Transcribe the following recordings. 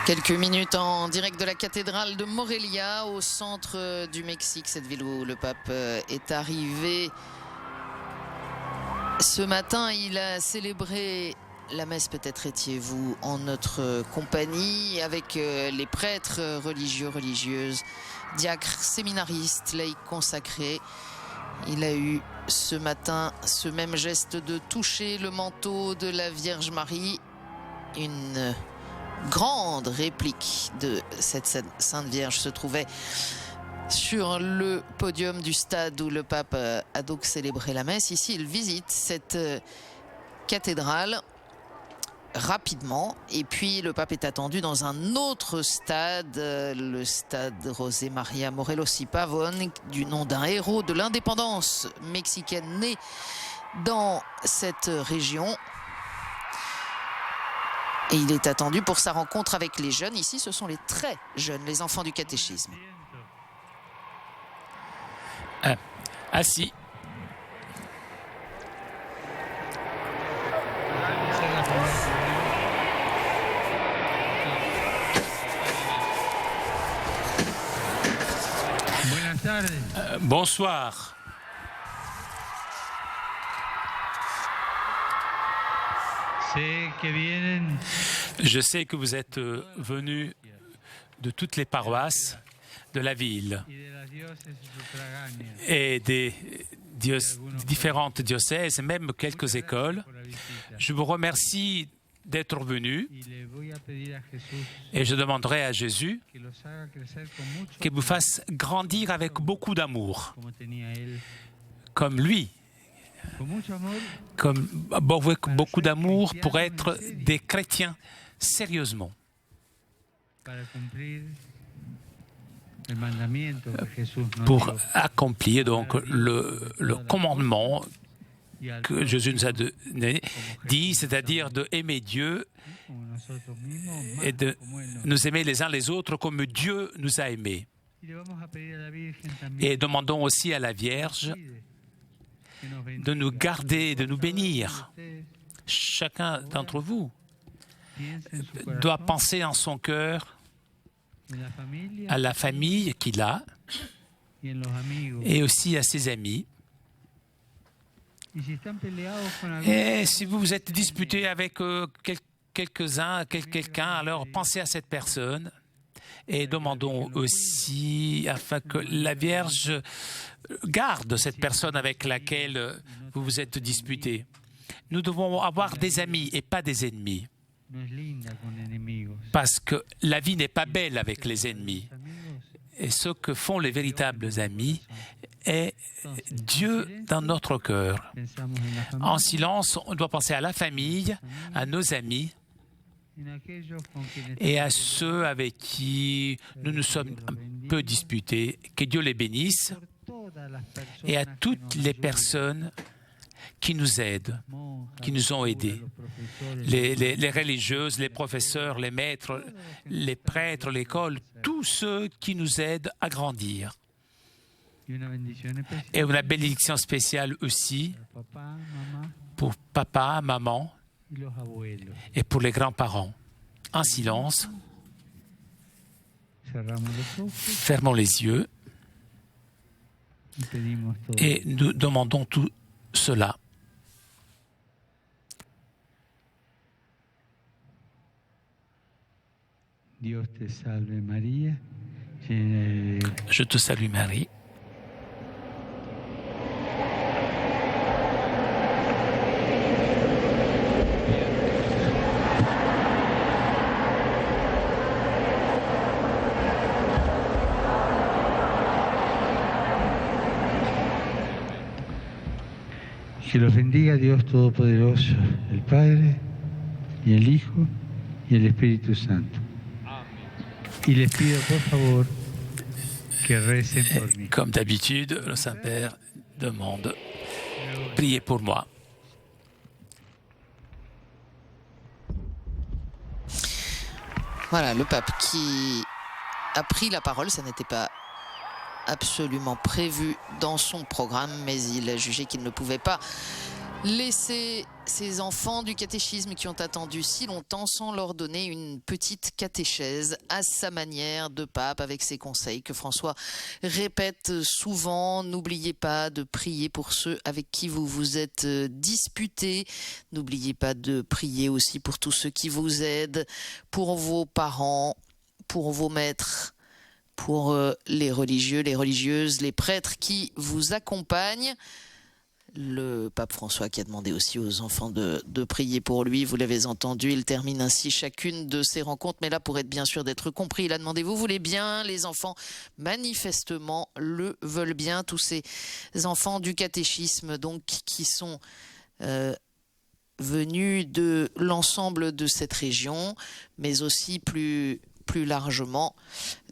Quelques minutes en direct de la cathédrale de Morelia, au centre du Mexique, cette ville où le pape est arrivé. Ce matin, il a célébré la messe, peut-être étiez-vous en notre compagnie, avec les prêtres religieux, religieuses, diacres, séminaristes, laïcs consacrés. Il a eu ce matin ce même geste de toucher le manteau de la Vierge Marie, une grande réplique de cette Sainte Vierge se trouvait sur le podium du stade où le pape a donc célébré la messe. Ici, il visite cette cathédrale rapidement. Et puis, le pape est attendu dans un autre stade, le stade José María Morelos y Pavón, du nom d'un héros de l'indépendance mexicaine né dans cette région. Et il est attendu pour sa rencontre avec les jeunes. Ici, ce sont les très jeunes, les enfants du catéchisme. Assis. Bonsoir. Je sais que vous êtes venus de toutes les paroisses de la ville et des différentes diocèses, même quelques écoles. Je vous remercie d'être venus et je demanderai à Jésus qu'il vous fasse grandir avec beaucoup d'amour, comme lui. Comme beaucoup d'amour pour être des chrétiens sérieusement, pour accomplir donc le commandement que Jésus nous a dit, c'est-à-dire de aimer Dieu et de nous aimer les uns les autres comme Dieu nous a aimés. Et demandons aussi à la Vierge de nous garder, de nous bénir. Chacun d'entre vous doit penser en son cœur à la famille qu'il a et aussi à ses amis. Et si vous vous êtes disputé avec quelqu'un, alors pensez à cette personne et demandons aussi afin que la Vierge garde cette personne avec laquelle vous vous êtes disputé. Nous devons avoir des amis et pas des ennemis. Parce que la vie n'est pas belle avec les ennemis. Et ce que font les véritables amis est Dieu dans notre cœur. En silence, on doit penser à la famille, à nos amis et à ceux avec qui nous nous sommes un peu disputés. Que Dieu les bénisse et à toutes les personnes qui nous aident, qui nous ont aidés. Les religieuses, les professeurs, les maîtres, les prêtres, l'école, tous ceux qui nous aident à grandir. Et une bénédiction spéciale aussi pour papa, maman et pour les grands-parents. En silence, fermons les yeux et nous demandons tout cela. Je te salue Marie. Que los bendiga Dios Todopoderoso, el Padre, y el Hijo, y el Espíritu Santo. Y les pido, por favor, que recen por mí. Comme d'habitude, le Saint-Père demande, priez pour moi. Voilà, le pape qui a pris la parole, ça n'était pas absolument prévu dans son programme, mais il a jugé qu'il ne pouvait pas laisser ces enfants du catéchisme qui ont attendu si longtemps sans leur donner une petite catéchèse à sa manière de pape, avec ses conseils que François répète souvent. N'oubliez pas de prier pour ceux avec qui vous vous êtes disputés. N'oubliez pas de prier aussi pour tous ceux qui vous aident, pour vos parents, pour vos maîtres, pour les religieux, les religieuses, les prêtres qui vous accompagnent. Le pape François qui a demandé aussi aux enfants de prier pour lui, vous l'avez entendu, il termine ainsi chacune de ses rencontres, mais là pour être bien sûr d'être compris, il a demandé, vous voulez bien, les enfants manifestement le veulent bien, tous ces enfants du catéchisme donc qui sont venus de l'ensemble de cette région, mais aussi plus largement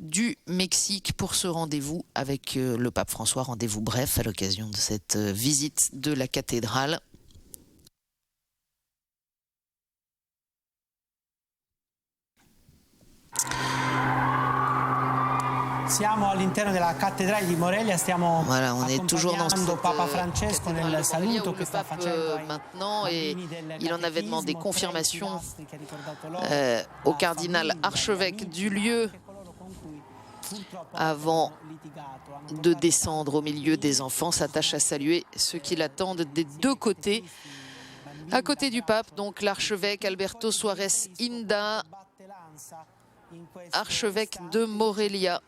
du Mexique pour ce rendez-vous avec le pape François. Rendez-vous bref à l'occasion de cette visite de la cathédrale. Siamo all'interno della cattedrale di Morelia, stiamo voilà, on est toujours dans cette Papa Francesco nel saluto che sta facendo maintenant, et il en avait demandé confirmation au cardinal archevêque du lieu avant de descendre au milieu des enfants, s'attache à saluer ceux qui l'attendent des deux côtés. À côté du pape, donc l'archevêque Alberto Suárez Inda, archevêque de Morelia,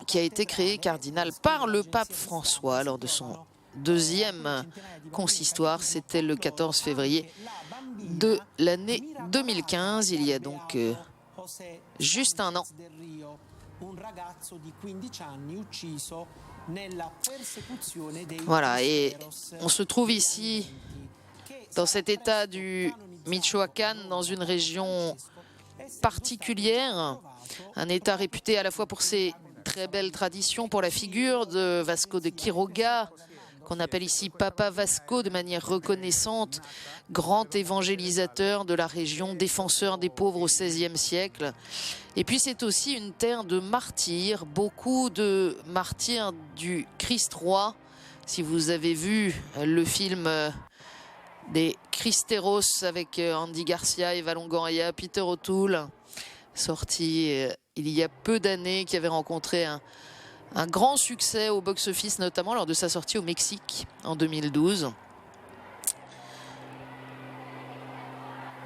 qui a été créé cardinal par le pape François lors de son deuxième consistoire. C'était le 14 février de l'année 2015, il y a donc juste un an. Voilà, et on se trouve ici dans cet état du Michoacán, dans une région particulière, un état réputé à la fois pour ses très belles traditions, pour la figure de Vasco de Quiroga, qu'on appelle ici Papa Vasco de manière reconnaissante, grand évangélisateur de la région, défenseur des pauvres au XVIe siècle. Et puis c'est aussi une terre de martyrs, beaucoup de martyrs du Christ roi. Si vous avez vu le film des Cristeros avec Andy Garcia, Eva Longoria, Peter O'Toole, sorti il y a peu d'années, qui avait rencontré un grand succès au box-office, notamment lors de sa sortie au Mexique en 2012.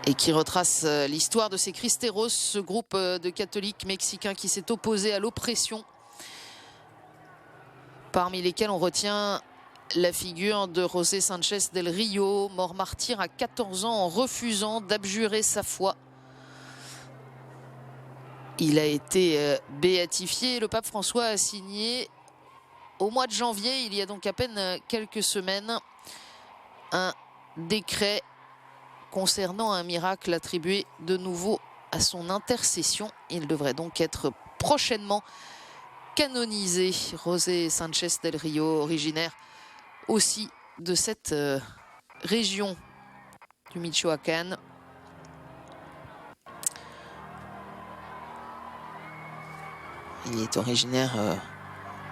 Et qui retrace l'histoire de ces Cristeros, ce groupe de catholiques mexicains qui s'est opposé à l'oppression, parmi lesquels on retient la figure de José Sánchez del Río, mort martyr à 14 ans en refusant d'abjurer sa foi. Il a été béatifié. Le pape François a signé au mois de janvier, il y a donc à peine quelques semaines, un décret concernant un miracle attribué de nouveau à son intercession. Il devrait donc être prochainement canonisé. José Sánchez del Río, originaire aussi de cette région du Michoacán. Il est originaire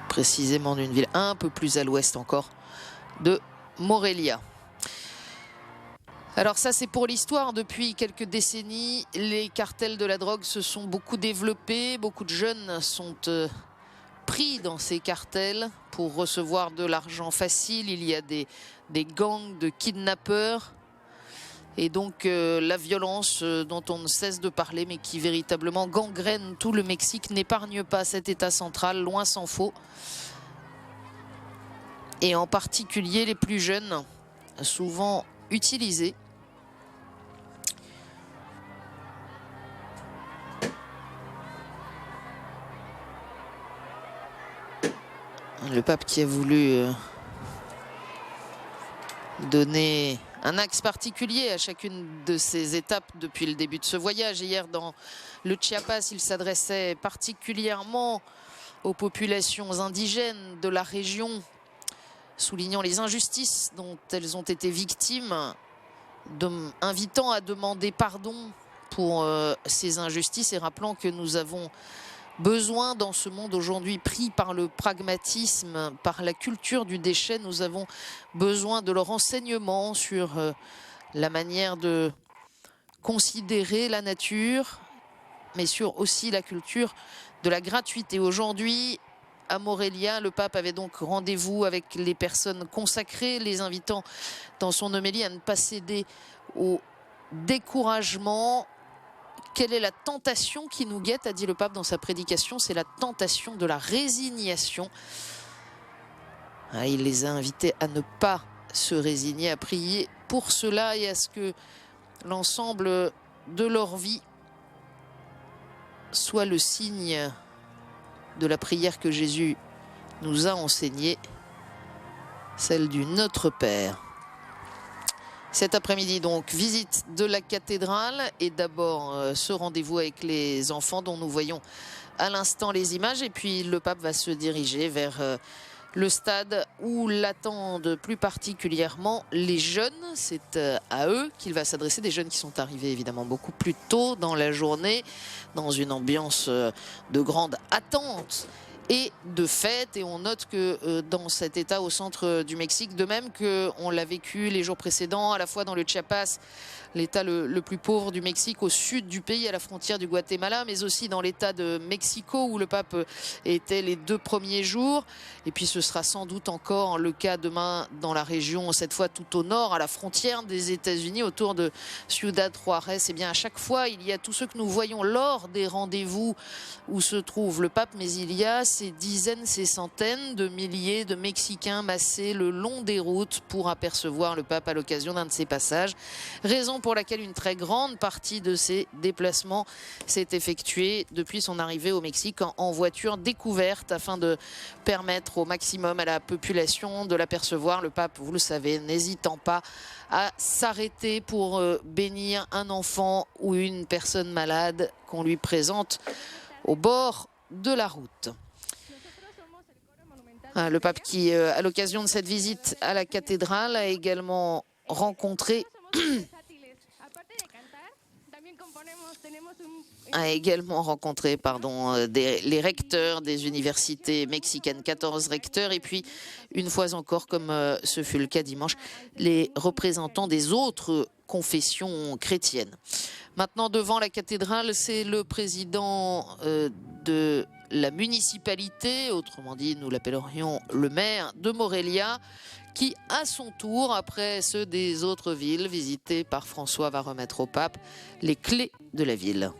précisément d'une ville un peu plus à l'ouest encore de Morelia. Alors ça, c'est pour l'histoire. Depuis quelques décennies, les cartels de la drogue se sont beaucoup développés. Beaucoup de jeunes sont pris dans ces cartels pour recevoir de l'argent facile. Il y a des gangs de kidnappeurs. Et donc la violence dont on ne cesse de parler, mais qui véritablement gangrène tout le Mexique, n'épargne pas cet État central, loin s'en faut. Et en particulier les plus jeunes, souvent utilisés. Le pape qui a voulu donner un axe particulier à chacune de ces étapes depuis le début de ce voyage. Hier, dans le Chiapas, il s'adressait particulièrement aux populations indigènes de la région, soulignant les injustices dont elles ont été victimes, invitant à demander pardon pour ces injustices et rappelant que nous avons besoin dans ce monde aujourd'hui pris par le pragmatisme, par la culture du déchet. Nous avons besoin de leur enseignement sur la manière de considérer la nature, mais sur aussi la culture de la gratuité. Aujourd'hui, à Morelia, le pape avait donc rendez-vous avec les personnes consacrées, les invitant dans son homélie à ne pas céder au découragement. Quelle est la tentation qui nous guette, a dit le pape dans sa prédication? C'est la tentation de la résignation. Il les a invités à ne pas se résigner, à prier pour cela et à ce que l'ensemble de leur vie soit le signe de la prière que Jésus nous a enseignée, celle du Notre Père. Cet après-midi, donc, visite de la cathédrale et d'abord ce rendez-vous avec les enfants dont nous voyons à l'instant les images. Et puis le pape va se diriger vers le stade où l'attendent plus particulièrement les jeunes. C'est à eux qu'il va s'adresser, des jeunes qui sont arrivés évidemment beaucoup plus tôt dans la journée, dans une ambiance de grande attente et de fête. Et on note que dans cet état au centre du Mexique, de même qu'on l'a vécu les jours précédents, à la fois dans le Chiapas, l'état le plus pauvre du Mexique, au sud du pays, à la frontière du Guatemala, mais aussi dans l'état de Mexico où le pape était les 2 premiers jours. Et puis ce sera sans doute encore le cas demain dans la région, cette fois tout au nord, à la frontière des États-Unis, autour de Ciudad Juárez. Et bien à chaque fois, il y a tous ceux que nous voyons lors des rendez-vous où se trouve le pape, mais il y a ces dizaines, ces centaines de milliers de Mexicains massés le long des routes pour apercevoir le pape à l'occasion d'un de ses passages. Raison pour laquelle une très grande partie de ces déplacements s'est effectuée depuis son arrivée au Mexique en voiture découverte afin de permettre au maximum à la population de l'apercevoir. Le pape, vous le savez, n'hésitant pas à s'arrêter pour bénir un enfant ou une personne malade qu'on lui présente au bord de la route. Le pape qui, à l'occasion de cette visite à la cathédrale, a également rencontré les recteurs des universités mexicaines, 14 recteurs, et puis une fois encore, comme ce fut le cas dimanche, les représentants des autres confessions chrétiennes. Maintenant, devant la cathédrale, c'est le président de la municipalité, autrement dit, nous l'appellerions le maire de Morelia, qui, à son tour, après ceux des autres villes visitées par François, va remettre au pape les clés de la ville.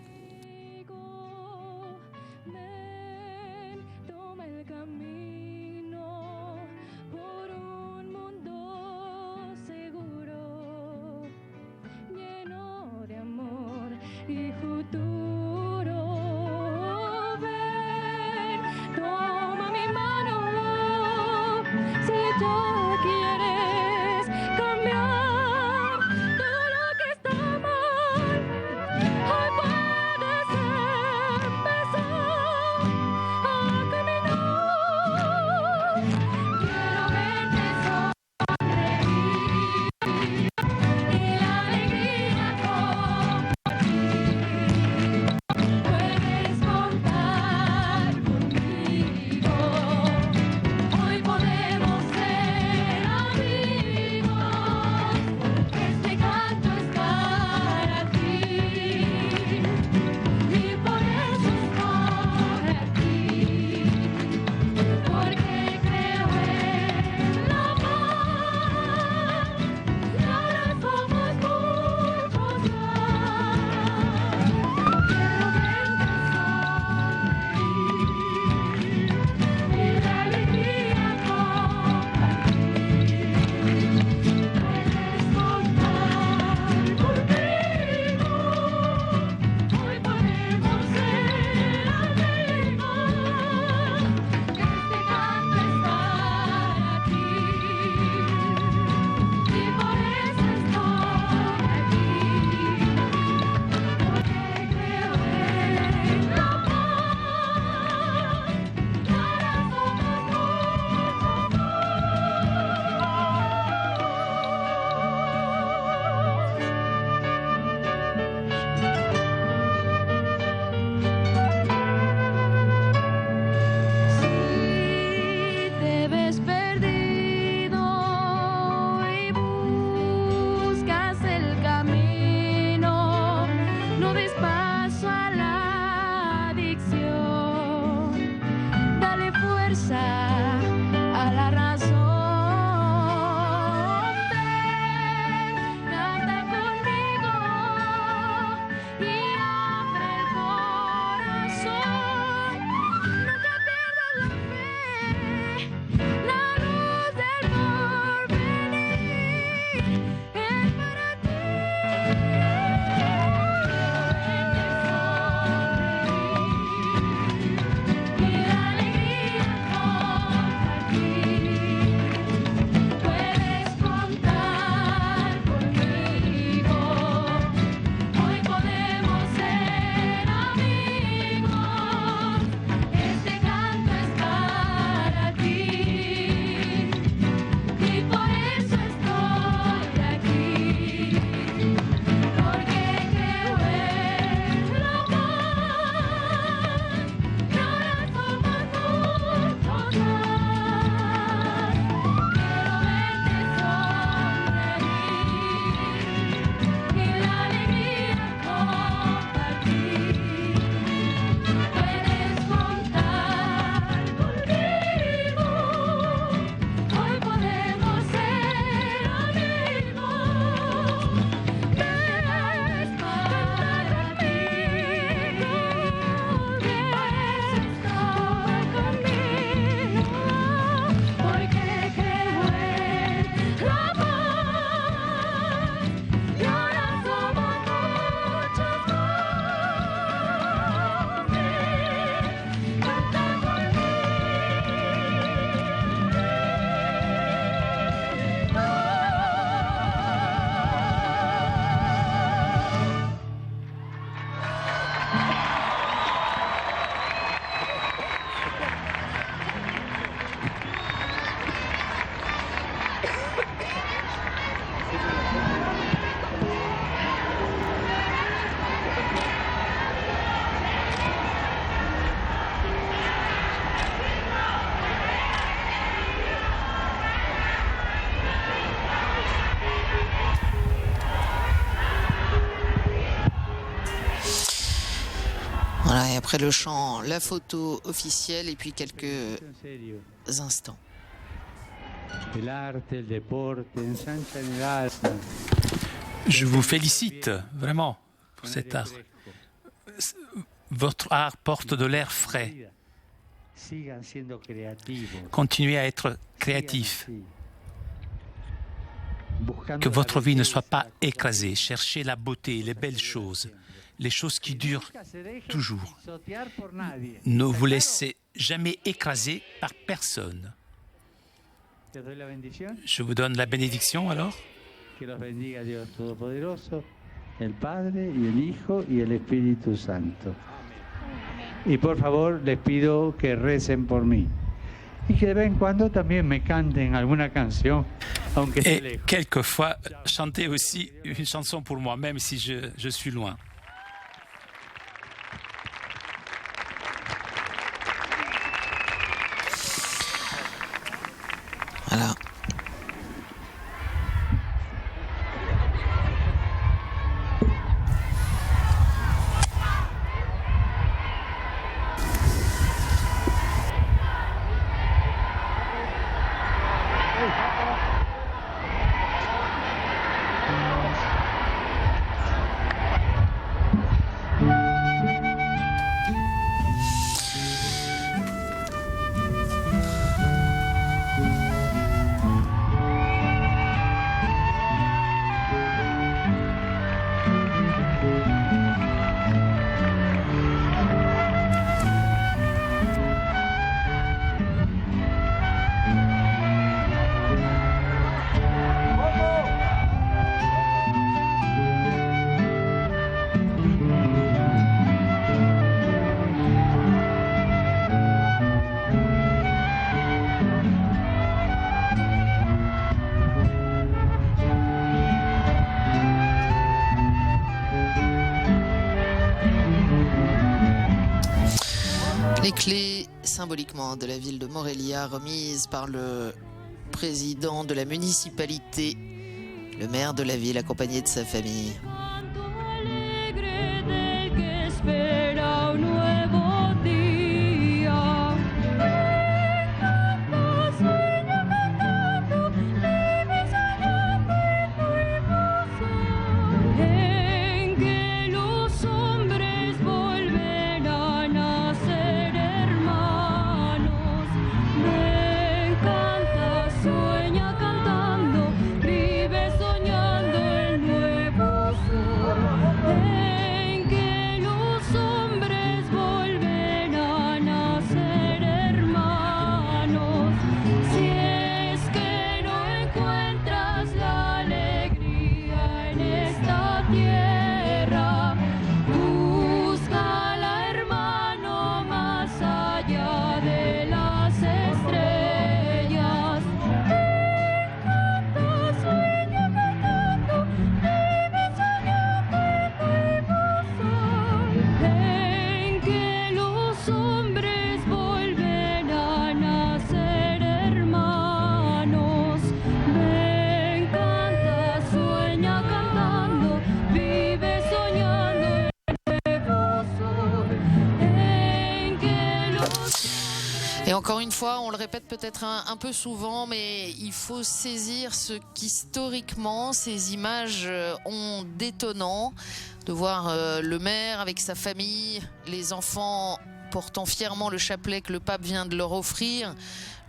Voilà, et après le chant, la photo officielle et puis quelques instants. Je vous félicite vraiment pour cet art. Votre art porte de l'air frais. Continuez à être créatif. Que votre vie ne soit pas écrasée. Cherchez la beauté, les belles choses, les choses qui durent toujours. Ne vous laissez jamais écraser par personne. Je vous donne la bénédiction alors. Que los bendiga Dios Todopoderoso, el Padre y el Hijo y el Espíritu Santo. Y por favor les pido que recen por mí y que de vez en cuando también me canten alguna canción, aunque esté lejos. Et quelquefois, chantez aussi une chanson pour moi, même si je suis loin. Voilà. Les clés symboliquement de la ville de Morelia remises par le président de la municipalité, le maire de la ville accompagné de sa famille. Et encore une fois, on le répète peut-être un peu souvent, mais il faut saisir ce qu'historiquement ces images ont d'étonnant, de voir le maire avec sa famille, les enfants portant fièrement le chapelet que le pape vient de leur offrir,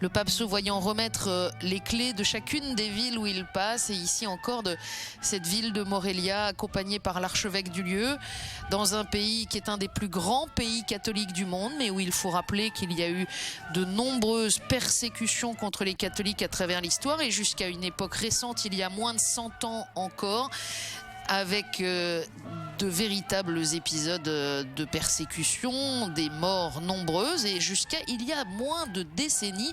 le pape se voyant remettre les clés de chacune des villes où il passe, et ici encore de cette ville de Morelia accompagnée par l'archevêque du lieu, dans un pays qui est un des plus grands pays catholiques du monde, mais où il faut rappeler qu'il y a eu de nombreuses persécutions contre les catholiques à travers l'histoire, et jusqu'à une époque récente, il y a moins de 100 ans encore, avec de véritables épisodes de persécution, des morts nombreuses, et jusqu'à il y a moins de décennies,